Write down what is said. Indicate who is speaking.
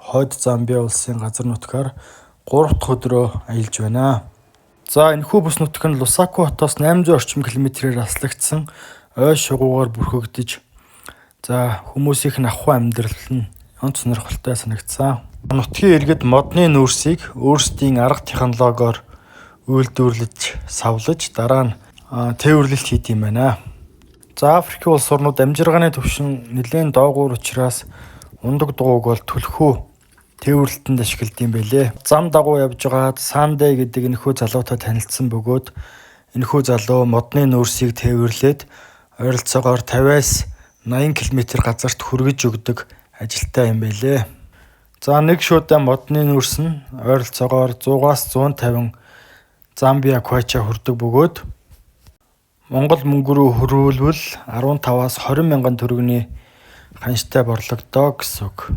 Speaker 1: хойд Замбиа улсын газар нутгаар 3 дахь өдрөө аялж байна. За энэхүү бүс нутаг нь Лусаку хотоос 800 орчим километрээр аслагдсан ой шугуугаар бүрхэгдэж хүмүүсийнх нь ахуй амьдрал нь онц сонирхолтой санагдсан. Нутгийн иргэд модны нүүрсийг өөрсдийн арга технологиор үйлдвэрлэж, савлаж дараа нь тээвэрлэлт хийд юм байна. За Африкийн улс орнууд амжиргааны түвшин нэлээд доогуур учраас ундаг дугуйг бол түлхүү тээвэрлэлтэнд ашигладаг юм байлээ. Зам дагуу явж байгаад Сандэ гэдэг энэхүү залуутай танилцсан бөгөөд энэхүү залуу модны нүүрсийг тээвэрлээд ойролцоогоор 50-аас 80 км газарт хүргэж өгдөг ажилтай юм байлээ. За нэг шудаан модны нүүрс нь ойролцоогоор 100-аас 150 Замбиа Квача хүрдэг бөгөөд Монгол мөнгөөрөө хөрвүүлбэл 15-аас 20 мянган төгрөгийн ханштай борлогдоо гэсэн үг.